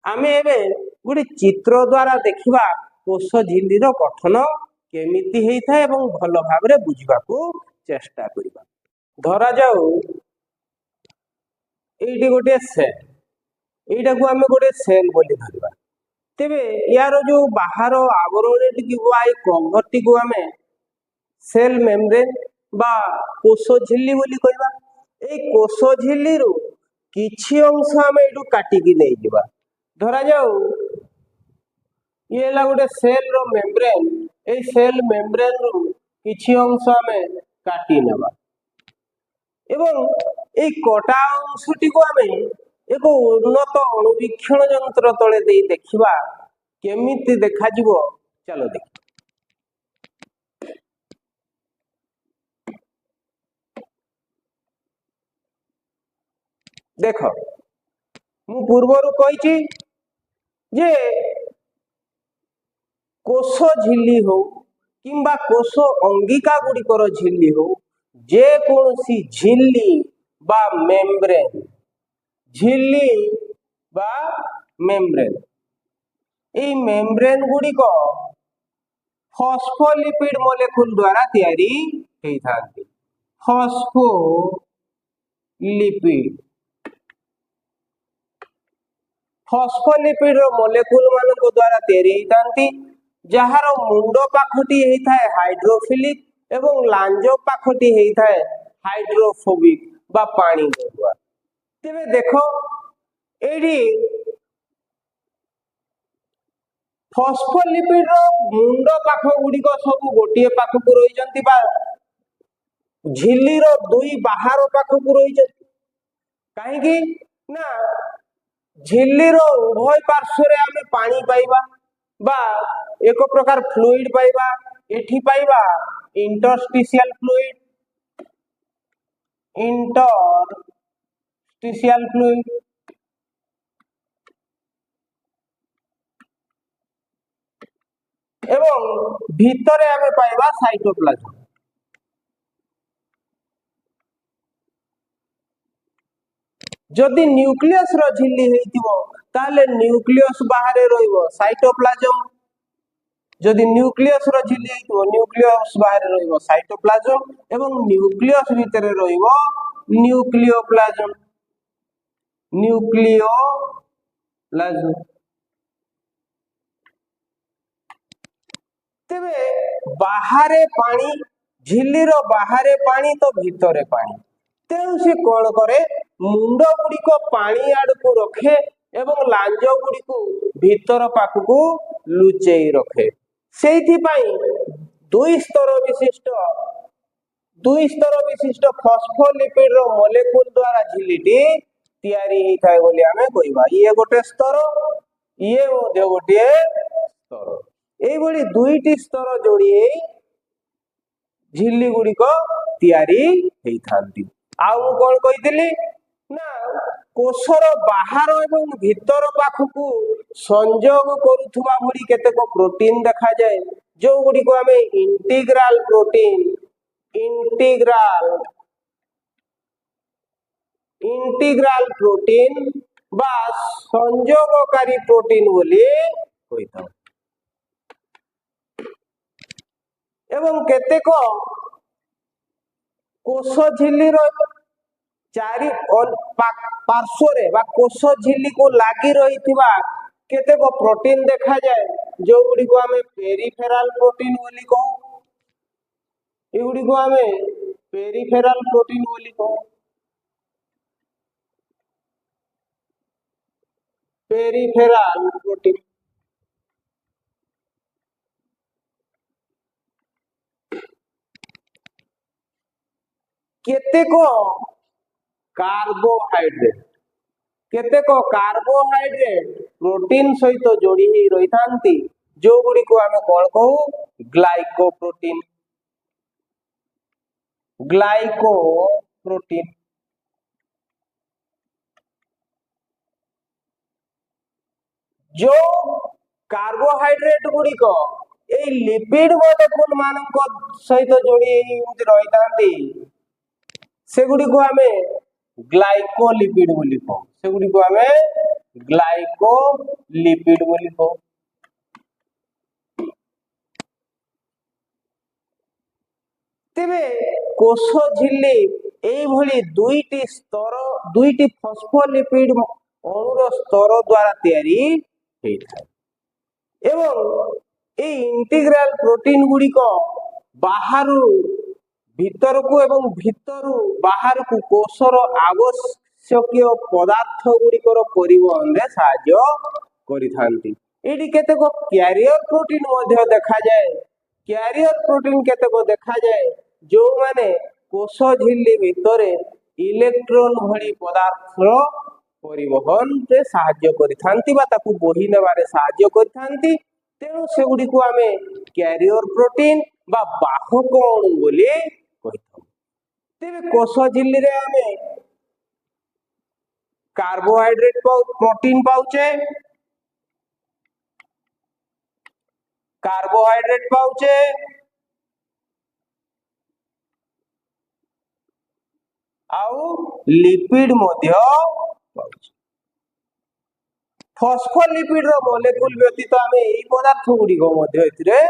आमे एबे गोटे चित्र द्वारा देखिबा कोष झिल्लीर गठन केमिति हेइथाय एवं भल भाबरे बुझिबाकू चेष्टा करिबा। धरा जाऊ एइटी गोटे सेल एइटाकू आमे गोटे सेल बोली धरिबा। तेबे यार जो बाहर आवरणटी की बा ए कवरटी को आमे सेल मेम्ब्रेन बा कोष झिल्ली बोली कहबा। ए कोष झिल्ली रु किछि अंश आमे एटू काटिकी नै जिबा। धरा जाऊ ये ला गोटे सेल रो मेम्ब्रेन ए सेल मेम्ब्रेन रु किछि अंश आमे काटी नेबा एवं ए कटा अंशटी को आमे एक उन्नत अणुवीक्षण यंत्र तले देई देखिबा केमिति देखा जिवो। चलो देख देख मु पूर्वरु कहिछि जे कोष झिल्ली हो किंबा कोष अंगिका गुड़िकर झिल्ली हो जे कोनोसी झिल्ली बा मेम्ब्रेन झिल्ली बा मेम्ब्रेन ए मेम्ब्रेन गुड़िक फॉस्फोलिपिड मॉलिक्यूल द्वारा तैयारी हेइथांती। फॉस्फोलिपिड रो मॉलिक्यूल मानक द्वारा तैयारी हेइथांती जहार मुंड पाखटी हेइथाय हाइड्रोफिलिक एवं लांज पाखटी हेइथाय हाइड्रोफोबिक बा पानी गरुआ। तेबे देखो एडी फॉस्फोलिपिड रो मुंड पाख गुडी को सब गोटिए पाख को रही जंती बा झिल्ली रो दुई बाहर पाख को रही जंती काहे कि ना झिल्ली रो उभय पार्श्व रे आमे पानी पाइबा बा एक प्रकार फ्लूइड पाइबा एठी पाइबा इंटरस्टिशियल फ्लूइड एवं भीतरे आमे पाइबा साइटोप्लाज्म। जदि न्यूक्लियस रो झिल्ली हेइतिबो ताले न्यूक्लियस बाहरे रहिबो साइटोप्लाज्म। जदि न्यूक्लियस रो झिल्ली हेइतिबो न्यूक्लियस बाहरे रहिबो साइटोप्लाज्म एवं न्यूक्लियस भीतरे रहिबो न्यूक्लियोप्लाज्म। तेबे बाहरे पानी झिल्ली रो बाहरे पानी तो भीतरे पानी तेणु से कौन करे मुंड गुड़ी को पानी आड़ को रखे एवं लांज गुड़ी को भीतर पाख को लुचेई रखे। सेइथि पई दुई स्तर विशिष्ट फॉस्फोलिपिड रो मॉलिक्यूल द्वारा झिल्लीटी तैयारी हेइथाय बोली आमे कहबा। ये गोटे स्तर ये मध्य गोटे स्तर एई बोली दुईटी स्तर जोड़ी झिल्ली गुड़ी को तैयारी हेइथांती। आउ कोन कहितली ना कोषर बाहर एवं भीतर पाखकू संयोग करुथुबा भली केतेक प्रोटीन देखा जाए जो गुडी को हमें इंटीग्रल प्रोटीन बा संयोगकारी प्रोटीन बोली कहिथाउ एवं केतेक कोष झिल्ली रो चारि पार्श्व रे बा कोष झिल्ली को लागी रहिथिबा केतेक प्रोटीन देखा जाए जो गुडी को हमें पेरिफेरल प्रोटीन बोली कहू। ए गुडी को हमें पेरिफेरल प्रोटीन बोली कहू। पेरिफेरल प्रोटीन केतेक कार्बोहाइड्रेट प्रोटीन सहित जोड़ी ही रही थांती जो गुडी को हमें कौन कहू ग्लाइकोप्रोटीन। जो कार्बोहाइड्रेट गुडी को ए लिपिड मॉलिक्यूल मानक सहित जोड़ी रही थांती से गुडी को हमें ग्लाइकोलिपिड बोली कहू। से गुडी को हमें ଗ୍ଲାଇକୋଲିପିଡ ବୋଲି କହୁ। ତେବେ କୋଷ ଝିଲ୍ଲି এইଭଳି ଦୁଇଟି ଫସ୍ଫୋଲିପିଡ ଅଣୁର ସ୍ତର ଦ୍ୱାରା ତିଆରି ହେଇଥାଏ ଏବଂ এই ইন্টিগ্রাল প্রোটিন গুড়িক বাহারু ভিতরকু এবং ভিতরু বাহারকু কোষর আবশ্যকীয় পদার্থ গুড়িকর পরিবহনে সাহায্য করিথান্তি। এটি কেতেক ক্যারিয়র প্রোটিন মধ্য দেখা যায়। ক্যারিয়র প্রোটিন কেতেক দেখা যায় ଯେଉଁମାନେ কোষ ঝিল্লি ভিতরে ইলেকট্রন ভଳି পদার্থর পরিবহনে সাহায্য করিথান্তি বা তাকু বহি নেবারে সাহায্য করিথান্তি। তেণু সেগুড়িକୁ ଆମେ ক্যারিয়র প্রোটিন বা বাহক অণু ବୋଲି କହିଥାଉ। ତେବେ কোষ ଝିଲ୍ଲିରେ ଆମେ कार्बोहाइड्रेट प्रोटीन पाउचे, कार्बोहाइड्रेट पाउचे आउ लिपिड मध्य पाउचे। फस्फोलिपिड रो मॉलिक्यूल व्यतीत आमे एई पदार्थ गुड़िक मध्य एथिरे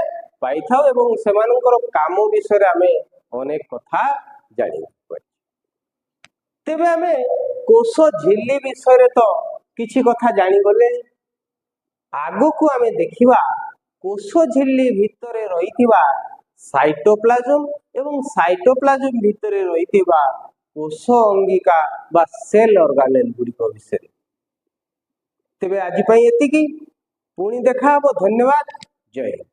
पाइथाउ एवं सेमानकर काम विषय आमे अनेक कथा जानि पाइ। तेबे आमे कोष झिल्ली विषय तो किछि कथा जानि गले, आगकू आमे देखिबा कोष झिल्ली भितरे रहितिबा साइटोप्लाज्म एवं साइटोप्लाज्म भितरे रहितिबा कोष अंगिका बा सेल ऑर्गेनेल गुड़िक विषय। तेबे आज एतिकी, पुणी देखा हबो। धन्यवाद। जय हिंद।